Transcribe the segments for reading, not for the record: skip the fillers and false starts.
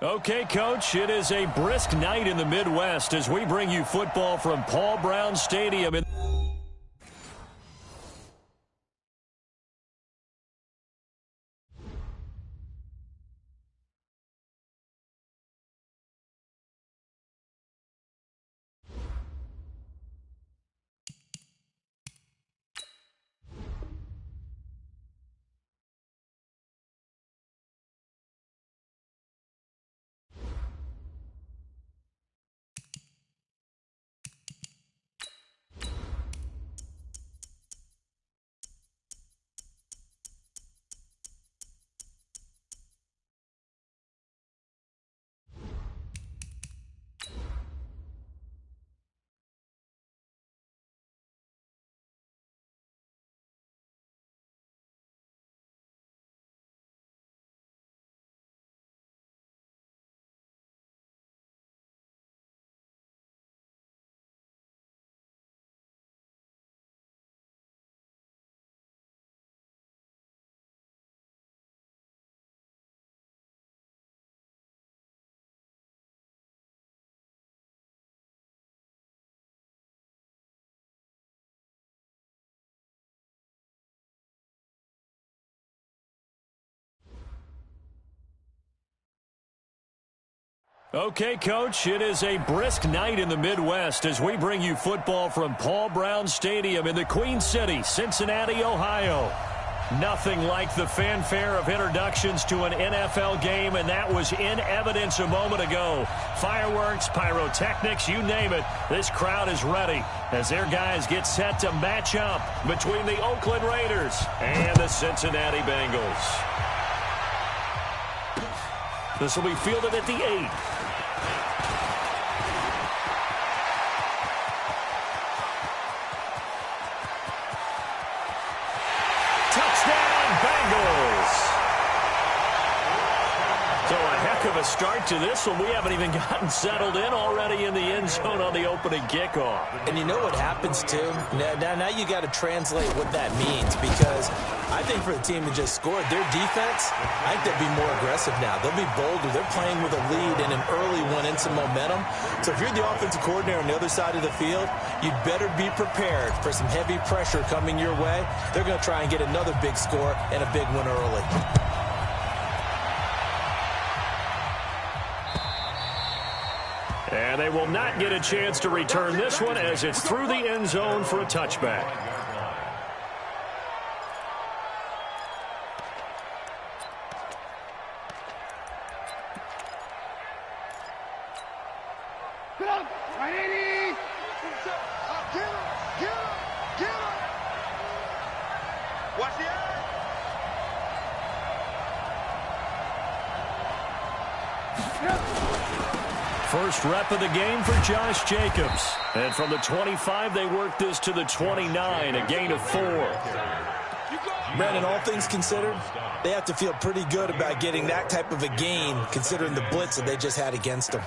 Okay, Coach, it is a brisk night in the Midwest as we bring you football from Paul Brown Stadium. Okay, Coach, it is a brisk night in the Midwest as we bring you football from Paul Brown Stadium in the Queen City, Cincinnati, Ohio. Nothing like the fanfare of introductions to an NFL game, and that was in evidence a moment ago. Fireworks, pyrotechnics, you name it. This crowd is ready as their guys get set to match up between the Oakland Raiders and the Cincinnati Bengals. This will be fielded at the 8. Of a start to this one. We haven't even gotten settled in already in the end zone on the opening kickoff. And you know what happens, too? Now you got to translate what that means, because I think for the team that just scored, their defense, I think they'll be more aggressive now. They'll be bolder. They're playing with a lead and an early one and some momentum. So if you're the offensive coordinator on the other side of the field, you'd better be prepared for some heavy pressure coming your way. They're going to try and get another big score and a big one early. And they will not get a chance to return this one as it's through the end zone for a touchback. First rep of the game for Josh Jacobs. And from the 25, they work this to the 29, a gain of 4. Brandon, all things considered, they have to feel pretty good about getting that type of a gain, considering the blitz that they just had against them.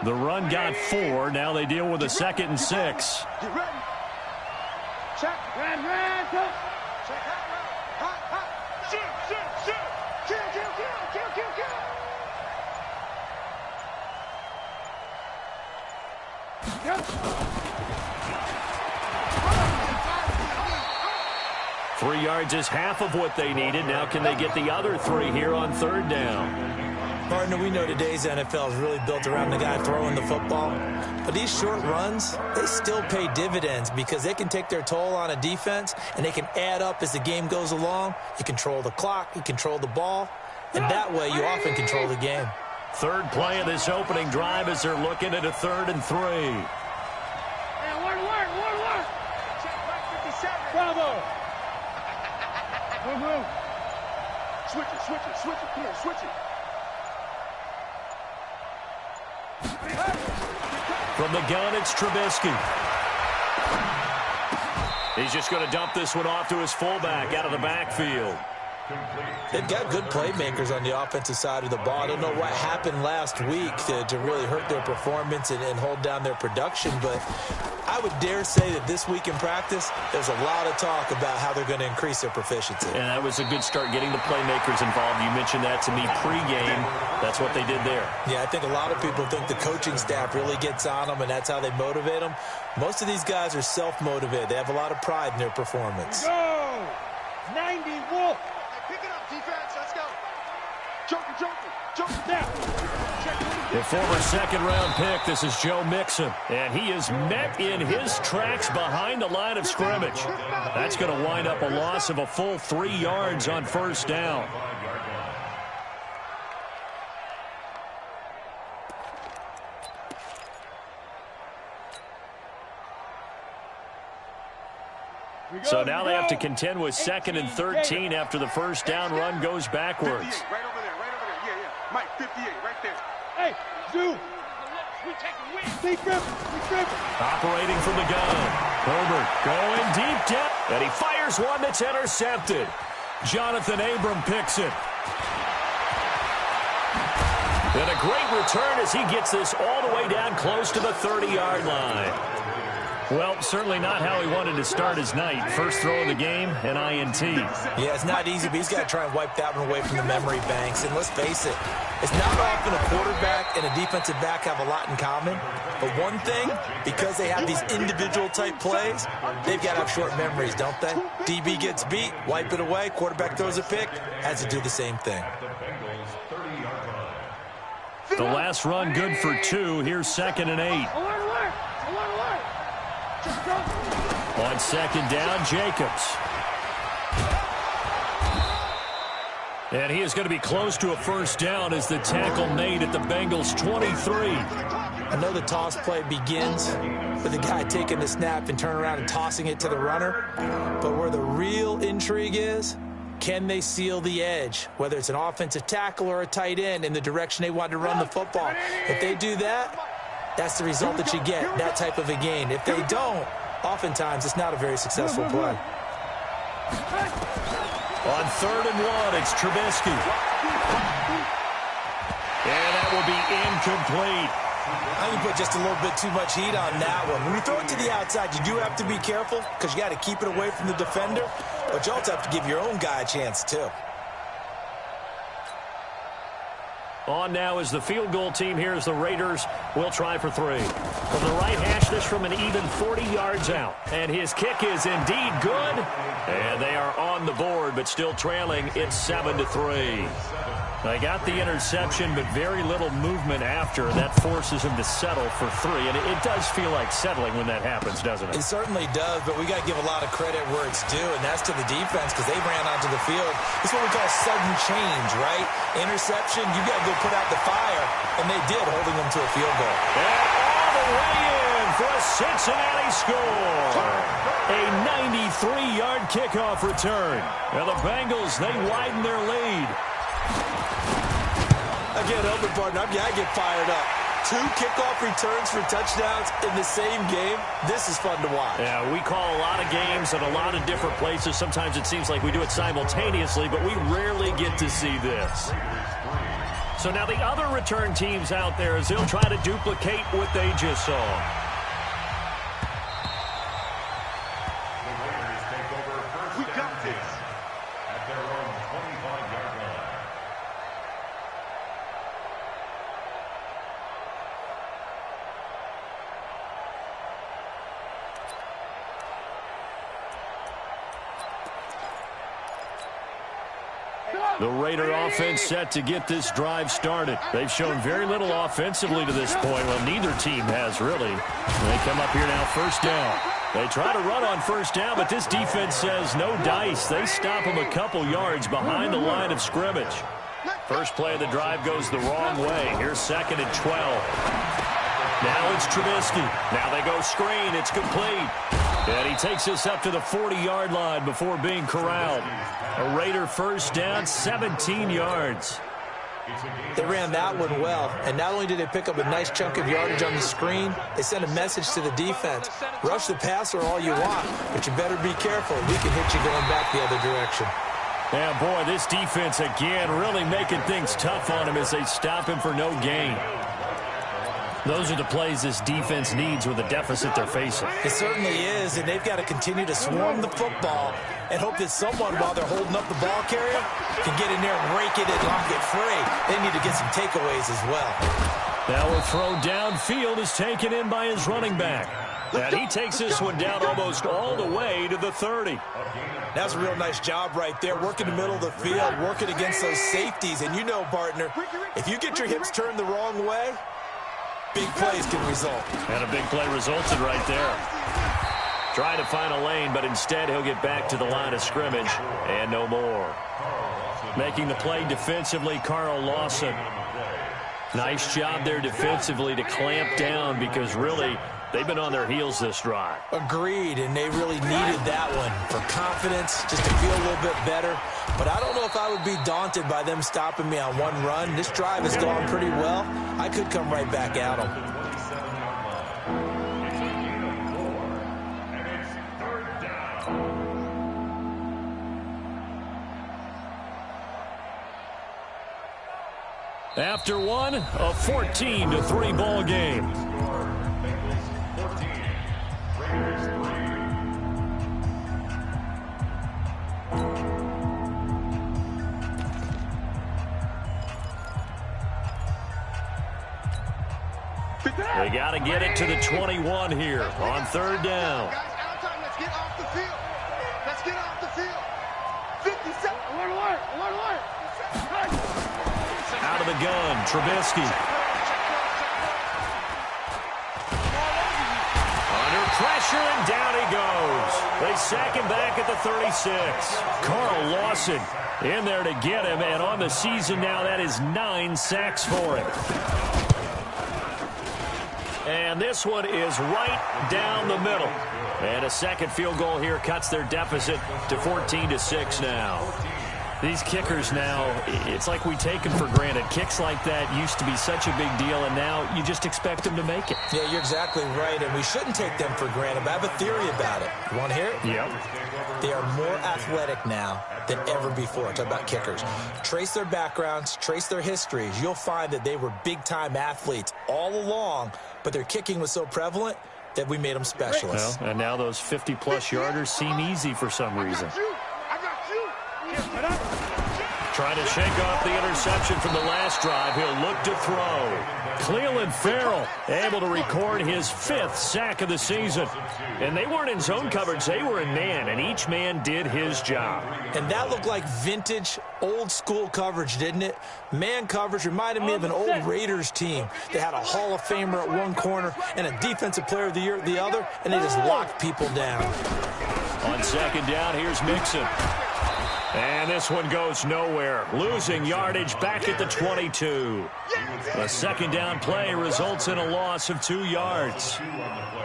The run got 4. Now they deal with a 2nd and 6. Get ready. Check. Red. Check. Shoot. Kill. 3 yards is half of what they needed. Now can they get the other 3 here on 3rd down? Partner, we know today's NFL is really built around the guy throwing the football. But these short runs, they still pay dividends because they can take their toll on a defense, and they can add up as the game goes along. You control the clock, you control the ball, and that way you often control the game. Third play of this opening drive as they're looking at a 3rd and 3. Work. Check right 57. Bravo. Move. Switch it. Come here, switch it. From the gun, it's Trubisky. He's just going to dump this one off to his fullback out of the backfield. They've got good playmakers on the offensive side of the ball. I don't know what happened last week to really hurt their performance and hold down their production, but I would dare say that this week in practice, there's a lot of talk about how they're going to increase their proficiency. And that was a good start, getting the playmakers involved. You mentioned that to me pregame. That's what they did there. Yeah, I think a lot of people think the coaching staff really gets on them, and that's how they motivate them. Most of these guys are self-motivated. They have a lot of pride in their performance. Go! 90 Wolf! Pick it up, defense. Let's go. Joker down. The former second-round pick, this is Joe Mixon. And he is met in his tracks behind the line of scrimmage. That's going to wind up a loss of a full 3 yards on first down. So now they have to contend with 2nd and 13 after the first down run goes backwards. 58, right over there. Yeah. Mike, 58, right there. Hey, Zoo. We take the win. Operating from the gun. Herbert going deep down. And he fires one that's intercepted. Jonathan Abram picks it. And a great return as he gets this all the way down close to the 30-yard line. Well, certainly not how he wanted to start his night. First throw of the game, an INT. Yeah, it's not easy, but he's got to try and wipe that one away from the memory banks. And let's face it, it's not often a quarterback and a defensive back have a lot in common. But one thing, because they have these individual type plays, they've got to have short memories, don't they? DB gets beat, wipe it away, quarterback throws a pick, has to do the same thing. The last run good for 2. Here's 2nd and 8. On 2nd down, Jacobs. And he is going to be close to a first down as the tackle made at the Bengals' 23. I know the toss play begins with the guy taking the snap and turning around and tossing it to the runner. But where the real intrigue is, can they seal the edge, whether it's an offensive tackle or a tight end, in the direction they want to run the football? If they do that, that's the result that you get, that type of a gain. If they don't, oftentimes it's not a very successful play. On 3rd and 1, it's Trubisky. And that will be incomplete. I think you put just a little bit too much heat on that one. When you throw it to the outside, you do have to be careful because you got to keep it away from the defender, but you also have to give your own guy a chance too. On now is the field goal team. Here's the Raiders. We'll try for 3. From the right hash, this from an even 40 yards out. And his kick is indeed good. And they are on the board, but still trailing. It's 7-3. They got the interception, but very little movement after. That forces him to settle for 3. And it does feel like settling when that happens, doesn't it? It certainly does, but we got to give a lot of credit where it's due, and that's to the defense because they ran onto the field. It's what we call sudden change, right? Interception, you got to go put out the fire, and they did, holding them to a field goal. And all the way in for a Cincinnati score. A 93-yard kickoff return. And the Bengals, they widen their lead. Again, Elvin Barton, I get fired up. 2 kickoff returns for touchdowns in the same game. This is fun to watch. Yeah, we call a lot of games at a lot of different places. Sometimes it seems like we do it simultaneously, but we rarely get to see this. So now the other return teams out there, as they'll try to duplicate what they just saw. We got this. At their own 25-yard line. The Raider offense set to get this drive started. They've shown very little offensively to this point. Well, neither team has really. They come up here now, first down. They try to run on first down, but this defense says no dice. They stop them a couple yards behind the line of scrimmage. First play of the drive goes the wrong way. Here's 2nd and 12. Now it's Trubisky. Now they go screen. It's complete. And he takes this up to the 40-yard line before being corralled. A Raider first down, 17 yards. They ran that one well, and not only did they pick up a nice chunk of yardage on the screen, they sent a message to the defense. Rush the passer all you want, but you better be careful. We can hit you going back the other direction. Yeah, boy, this defense again really making things tough on him as they stop him for no gain. Those are the plays this defense needs with the deficit they're facing. It certainly is, and they've got to continue to swarm the football and hope that someone, while they're holding up the ball carrier, can get in there and rake it and lock it free. They need to get some takeaways as well. Now a throw downfield is taken in by his running back. And he takes this one down almost all the way to the 30. That's a real nice job right there, working the middle of the field, working against those safeties. And you know, partner, if you get your hips turned the wrong way, big plays can result. And a big play resulted right there. Trying to find a lane, but instead he'll get back to the line of scrimmage and no more. Making the play defensively, Carl Lawson. Nice job there defensively to clamp down because really they've been on their heels this drive. Agreed, and they really needed that one for confidence, just to feel a little bit better. But I don't know if I would be daunted by them stopping me on one run. This drive has gone pretty well. I could come right back at them. After one, a 14-3 ball game. They got to get it to the 21 here on third down. Guys, out of time. Let's get off the field. Let's get off the field. 50 seconds. Alert. Out of the gun, Trubisky. Under pressure, and down he goes. They sack him back at the 36. Carl Lawson in there to get him, and on the season now, that is 9 sacks for him. And this one is right down the middle. And a second field goal here cuts their deficit to 14-6 now. These kickers now, it's like we take them for granted. Kicks like that used to be such a big deal, and now you just expect them to make it. Yeah, you're exactly right, and we shouldn't take them for granted. But I have a theory about it. You want to hear it? Yep. They are more athletic now than ever before. Talk about kickers. Trace their backgrounds, trace their histories. You'll find that they were big-time athletes all along, but their kicking was so prevalent that we made them specialists. Well, and now those 50-plus yarders seem easy for some reason. Trying to shake off the interception from the last drive. He'll look to throw. Cleveland Farrell able to record his 5th sack of the season. And they weren't in zone coverage. They were in man, and each man did his job. And that looked like vintage, old-school coverage, didn't it? Man coverage reminded me of an old Raiders team. They had a Hall of Famer at one corner and a Defensive Player of the Year at the other, and they just locked people down. On second down, here's Mixon. And this one goes nowhere. Losing yardage back at the 22. A second down play results in a loss of 2 yards.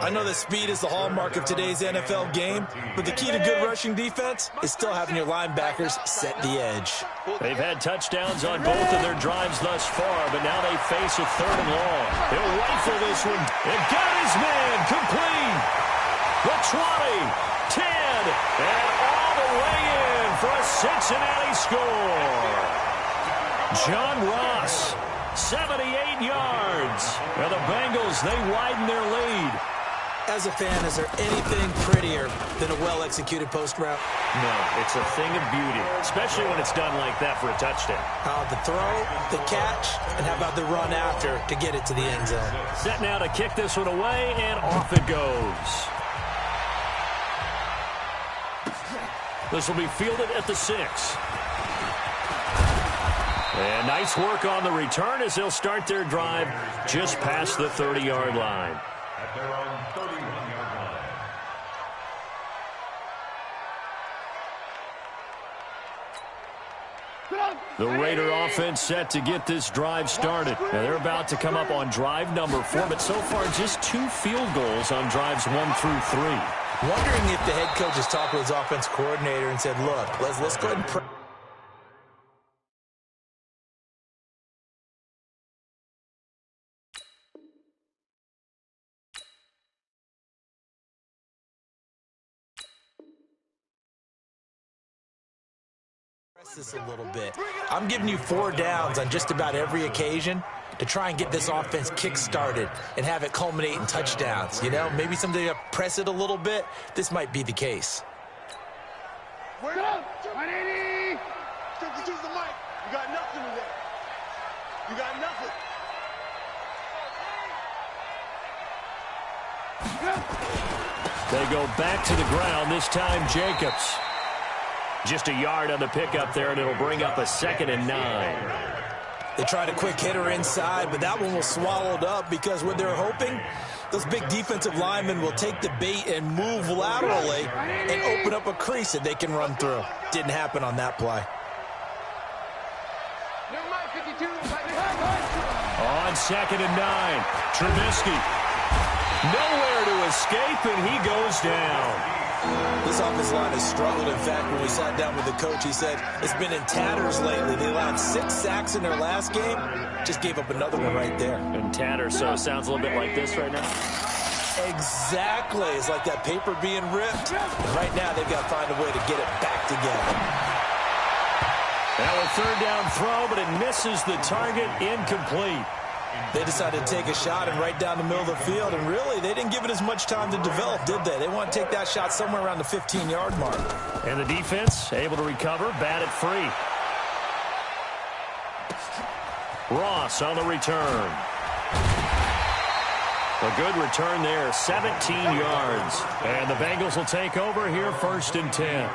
I know that speed is the hallmark of today's NFL game, but the key to good rushing defense is still having your linebackers set the edge. They've had touchdowns on both of their drives thus far, but now they face a 3rd and long. He'll rifle this one. And got his man complete. The 20, 10, and all the way in for a Cincinnati score. John Ross, 78 yards. And the Bengals, they widen their lead. As a fan, is there anything prettier than a well-executed post route? No, it's a thing of beauty, especially when it's done like that for a touchdown. The throw, the catch, and how about the run after to get it to the end zone? Set now to kick this one away, and off it goes. This will be fielded at the 6. And nice work on the return as they'll start their drive just past the 30-yard line. At their own 31-yard line. The Raider offense set to get this drive started. Now they're about to come up on drive number 4, but so far just 2 field goals on drives 1 through 3. Wondering if the head coach has talked with his offense coordinator and said, look, let's go ahead and This a little bit. I'm giving you 4 downs on just about every occasion to try and get this offense kick-started and have it culminate in touchdowns. You know, maybe someday you press it a little bit. This might be the case. Wait up! 180! Use the mic. You got nothing today. You got nothing. They go back to the ground, this time Jacobs. Just a yard on the pickup there, and it'll bring up a 2nd and 9. They tried a quick hitter inside, but that one was swallowed up because what they're hoping, those big defensive linemen will take the bait and move laterally and open up a crease that they can run through. Didn't happen on that play. On 2nd and 9, Trubisky. Nowhere to escape, and he goes down. This offensive line has struggled. In fact, when we sat down with the coach, he said it's been in tatters lately. They allowed 6 sacks in their last game. Just gave up another one right there. In tatters, so it sounds a little bit like this right now. Exactly. It's like that paper being ripped. And right now, they've got to find a way to get it back together. Now a 3rd down throw, but it misses the target, incomplete. They decided to take a shot and right down the middle of the field, and really, they didn't give it as much time to develop, did they? They want to take that shot somewhere around the 15-yard mark. And the defense able to recover, bat it free. Ross on the return. A good return there, 17 yards. And the Bengals will take over here, 1st and 10.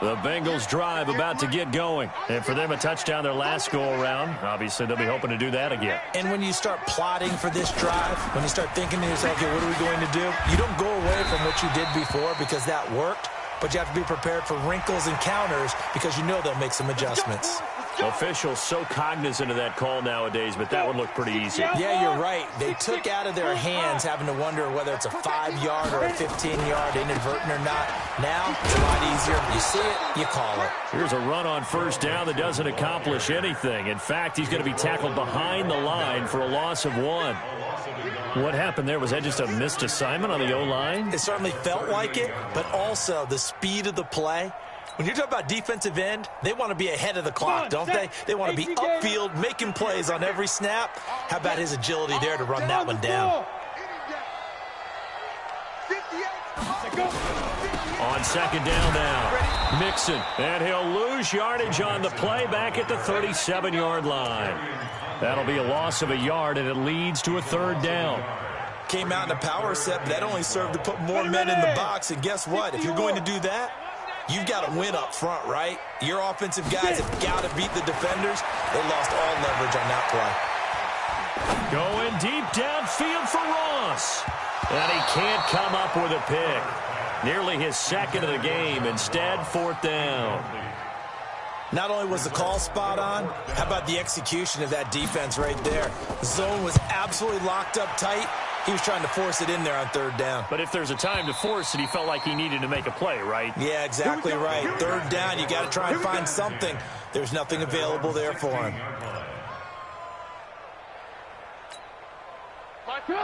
The Bengals drive about to get going. And for them, a touchdown their last go-around. Obviously, they'll be hoping to do that again. And when you start plotting for this drive, when you start thinking to yourself, okay, what are we going to do? You don't go away from what you did before because that worked, but you have to be prepared for wrinkles and counters because you know they'll make some adjustments. Officials so cognizant of that call nowadays, but that one looked pretty easy. Yeah, you're right. They took out of their hands having to wonder whether it's a 5-yard or a 15-yard inadvertent or not. Now, it's a lot easier. You see it, you call it. Here's a run on 1st down that doesn't accomplish anything. In fact, he's going to be tackled behind the line for a loss of 1. What happened there? Was that just a missed assignment on the O-line? It certainly felt like it, but also the speed of the play. When you're talking about defensive end, they want to be ahead of the clock, don't they? They want to be upfield, making plays on every snap. How about his agility there to run that one down? On 2nd down now, Mixon, and he'll lose yardage on the play back at the 37-yard line. That'll be a loss of a yard, and it leads to a 3rd down. Came out in a power set, but that only served to put more men in the box. And guess what? If you're going to do that, you've got to win up front, right? Your offensive guys have got to beat the defenders. They lost all leverage on that play. Going deep downfield for Ross. And he can't come up with a pick. Nearly his 2nd of the game. Instead, 4th down. Not only was the call spot on, how about the execution of that defense right there? The zone was absolutely locked up tight. He was trying to force it in there on 3rd down. But if there's a time to force it, he felt like he needed to make a play, right? Yeah, exactly right. 3rd down, you got to try and find something. There's nothing available there for him.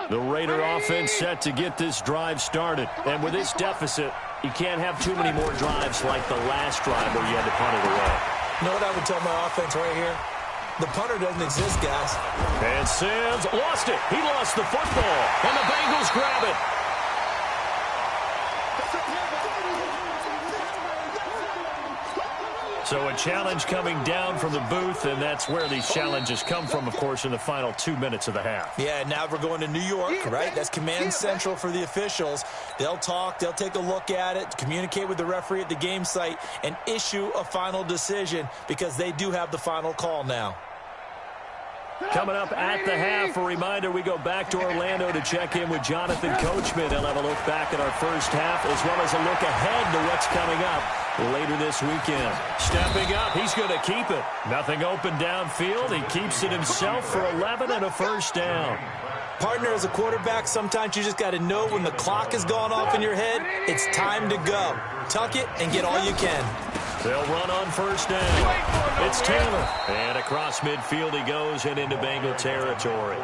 The Raider offense set to get this drive started. And with this deficit, you can't have too many more drives like the last drive where you had to punt it away. You know what I would tell my offense right here? The punter doesn't exist, guys. And Sims lost it. He lost the football. And the Bengals grab it. So a challenge coming down from the booth, and that's where these challenges come from, of course, in the final 2 minutes of the half. Yeah, now we're going to New York, right? That's command central for the officials. They'll talk, they'll take a look at it, communicate with the referee at the game site, and issue a final decision because they do have the final call now. Coming up at the half, a reminder, we go back to Orlando to check in with Jonathan Coachman. He'll have a look back at our first half as well as a look ahead to what's coming up later this weekend. Stepping up, he's going to keep it. Nothing open downfield. He keeps it himself for 11 and a 1st down. Partner, as a quarterback, sometimes you just got to know when the clock has gone off in your head, it's time to go. Tuck it and get all you can. They'll run on 1st down. It's Taylor. And across midfield he goes and into Bengal territory.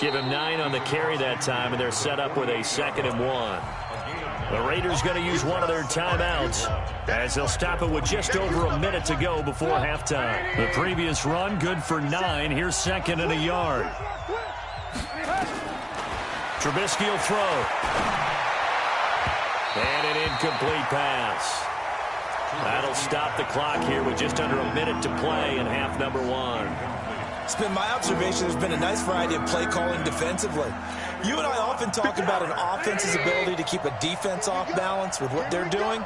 Give him 9 on the carry that time, and they're set up with a 2nd and 1. The Raiders going to use one of their timeouts as they'll stop it with just over a minute to go before halftime. The previous run, good for 9. Here's 2nd and a yard. Trubisky will throw. And an incomplete pass. That'll stop the clock here with just under a minute to play in half number 1. It's been my observation there's been a nice variety of play calling defensively. You and I often talk about an offense's ability to keep a defense off balance with what they're doing.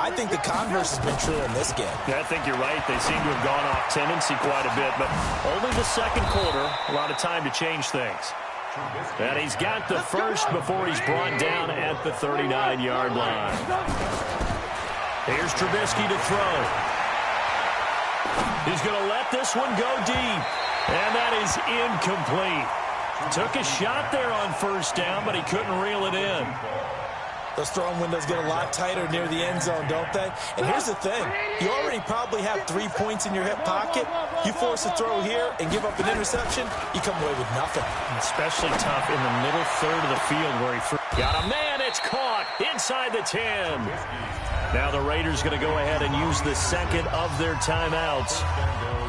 I think the converse has been true in this game. Yeah, I think you're right. They seem to have gone off tendency quite a bit, but only the second quarter, a lot of time to change things. And he's got the first before he's brought down at the 39-yard line. Here's Trubisky to throw. He's going to let this one go deep. And that is incomplete. Took a shot there on first down, but he couldn't reel it in. Those throwing windows get a lot tighter near the end zone, don't they? And here's the thing. You already probably have 3 points in your hip pocket. You force a throw here and give up an interception, you come away with nothing. Especially tough in the middle third of the field where he got a man. It's caught inside the 10. Now the Raiders going to go ahead and use the second of their timeouts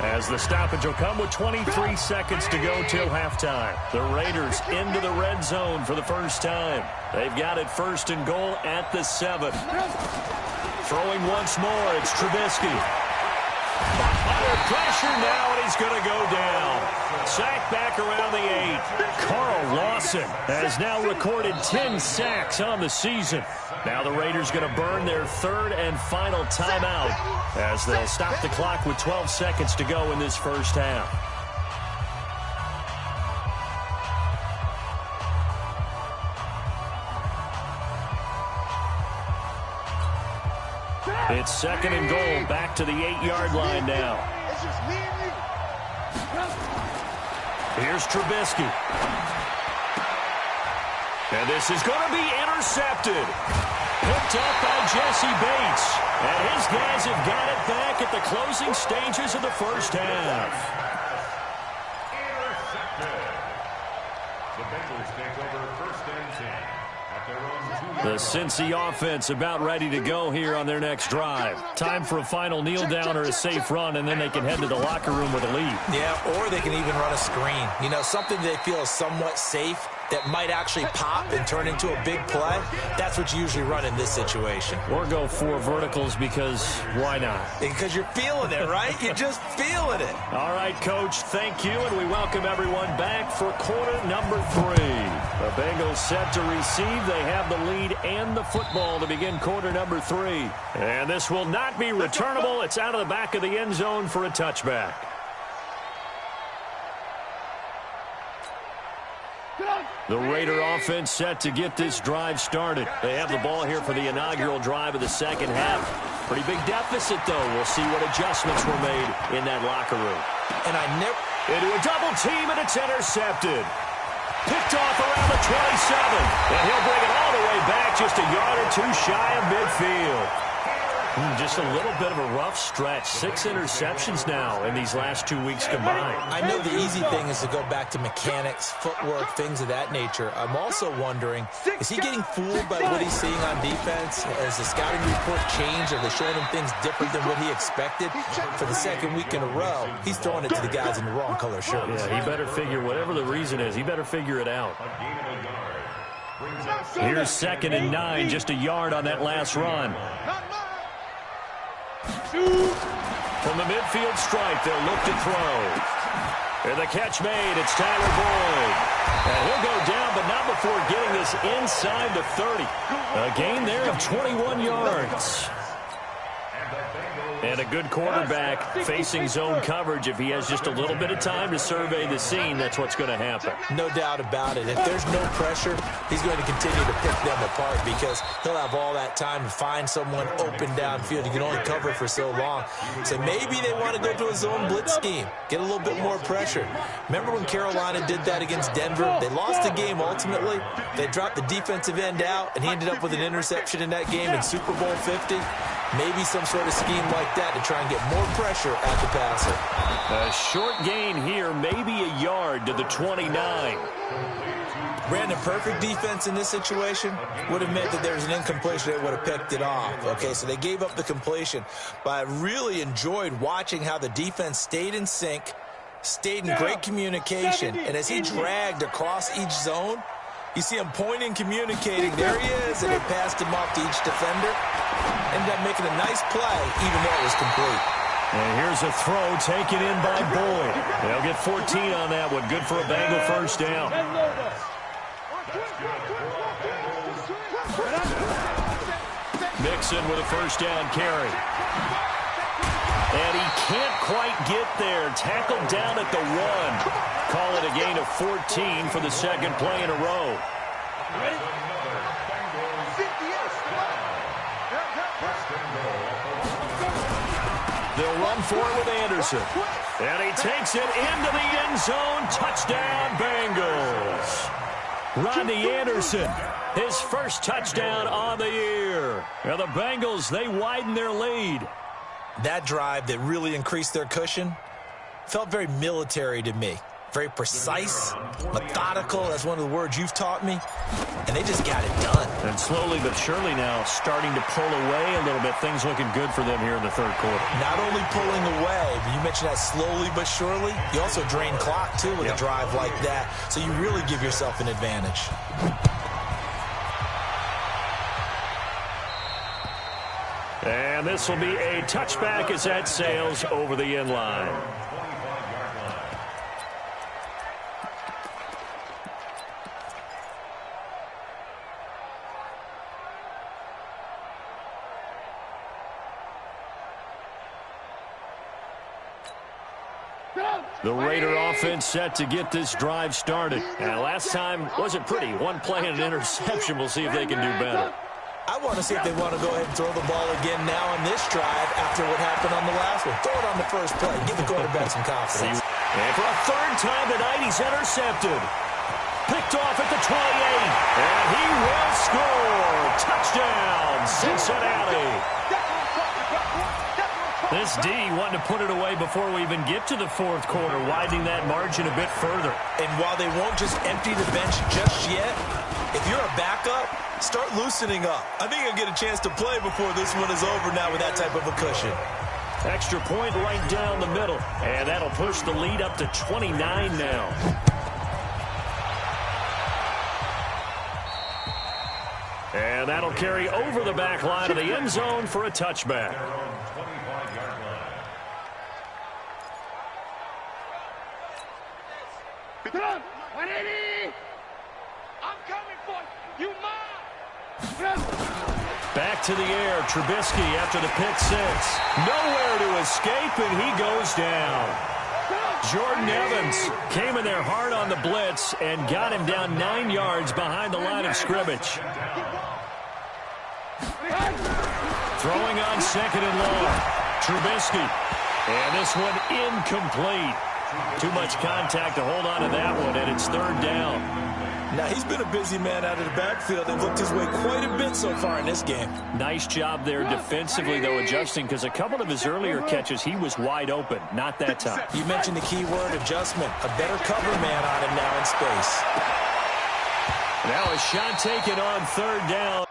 as the stoppage will come with 23 seconds to go till halftime. The Raiders into the red zone for the first time. They've got it 1st and goal at the 7. Throwing once more, it's Trubisky. Under pressure now, and he's going to go down. Sacked back around the 8. Carl Lawson has now recorded 10 sacks on the season. Now the Raiders going to burn their 3rd and final timeout as they'll stop the clock with 12 seconds to go in this first half. It's 2nd and goal, back to the 8-yard line now. Here's Trubisky. And this is going to be intercepted. Picked up by Jesse Bates. And his guys have got it back at the closing stages of the first half. Intercepted. The Bengals take over 1st and 10. The Cincy offense about ready to go here on their next drive. Time for a final kneel down or a safe run, and then they can head to the locker room with a lead. Yeah, or they can even run a screen. You know, something they feel is somewhat safe that might actually pop and turn into a big play. That's what you usually run in this situation. Or go 4 verticals because why not? Because you're feeling it, right? You're just feeling it. All right, Coach, thank you, and we welcome everyone back for quarter number 3. The Bengals set to receive. They have the lead and the football to begin quarter number 3. And this will not be returnable. It's out of the back of the end zone for a touchback. The Raider offense set to get this drive started. They have the ball here for the inaugural drive of the second half. Pretty big deficit, though. We'll see what adjustments were made in that locker room. And into a double team, and it's intercepted. Picked off around the 27. And he'll bring it all the way back just a yard or 2 shy of midfield. Just a little bit of a rough stretch. 6 interceptions now in these last 2 weeks combined. I know the easy thing is to go back to mechanics, footwork, things of that nature. I'm also wondering, is he getting fooled by what he's seeing on defense? Has the scouting report changed? Are they showing him things different than what he expected? For the 2nd week in a row, he's throwing it to the guys in the wrong color shirts. Yeah, he better figure, whatever the reason is, he better figure it out. Here's 2nd and 9, just a yard on that last run. From the midfield stripe, they'll look to throw. And the catch made, it's Tyler Boyd. And he'll go down, but not before getting this inside the 30. A gain there of 21 yards. And a good quarterback facing zone coverage. If he has just a little bit of time to survey the scene, that's what's going to happen. No doubt about it. If there's no pressure, he's going to continue to pick them apart because he'll have all that time to find someone open downfield. You can only cover for so long. So maybe they want to go to a zone blitz scheme, get a little bit more pressure. Remember when Carolina did that against Denver? They lost the game ultimately. They dropped the defensive end out, and he ended up with an interception in that game in Super Bowl 50. Maybe some sort of scheme like that to try and get more pressure at the passer. A short gain here, maybe a yard to the 29. Brandon, perfect defense in this situation would have meant that there was an incompletion. They would have picked it off. Okay, so they gave up the completion. But I really enjoyed watching how the defense stayed in sync, stayed in great communication. And as he dragged across each zone, you see him pointing, communicating. There he is, and they passed him off to each defender. Ended up making a nice play, even though it was complete. And here's a throw taken in by Boyd. They'll get 14 on that one. Good for a Bengal first down. Mixon with a first down carry. And he can't quite get there. Tackled down at the 1. Call it a gain of 14 for the second play in a row. They'll run for it with Anderson. And he takes it into the end zone. Touchdown, Bengals. Rodney Anderson, his first touchdown on the year. And the Bengals, they widen their lead. That drive that really increased their cushion felt very military to me. Very precise, methodical, that's one of the words you've taught me. And they just got it done. And slowly but surely now starting to pull away a little bit. Things looking good for them here in the third quarter. Not only pulling away, but you mentioned that slowly but surely. You also drain clock, too, with a drive like that. So you really give yourself an advantage. And this will be a touchback as that sails over the end line. The Raider offense set to get this drive started. And last time wasn't pretty. One play and an interception. We'll see if they can do better. I want to see if they want to go ahead and throw the ball again now on this drive after what happened on the last one. Throw it on the first play. Give the quarterback some confidence. And for a third time tonight, he's intercepted. Picked off at the 28. And he will score. Touchdown, Cincinnati. This D wanting to put it away before we even get to the fourth quarter, widening that margin a bit further. And while they won't just empty the bench just yet, if you're a backup, start loosening up. I think you'll get a chance to play before this one is over now with that type of a cushion. Extra point right down the middle. And that'll push the lead up to 29 now. And that'll carry over the back line of the end zone for a touchback. I'm coming for you. You mine. Back to the air, Trubisky after the pick six. Nowhere to escape, and he goes down. Jordan Evans came in there hard on the blitz and got him down 9 yards behind the line of scrimmage. Throwing on second and long. Trubisky. And this one incomplete. Too much contact to hold on to that one, and it's third down. Now, he's been a busy man out of the backfield. They've looked his way quite a bit so far in this game. Nice job there defensively, though, adjusting, because a couple of his earlier catches, he was wide open. Not that time. You mentioned the key word, adjustment. A better cover man on him now in space. Now a shot taken on third down.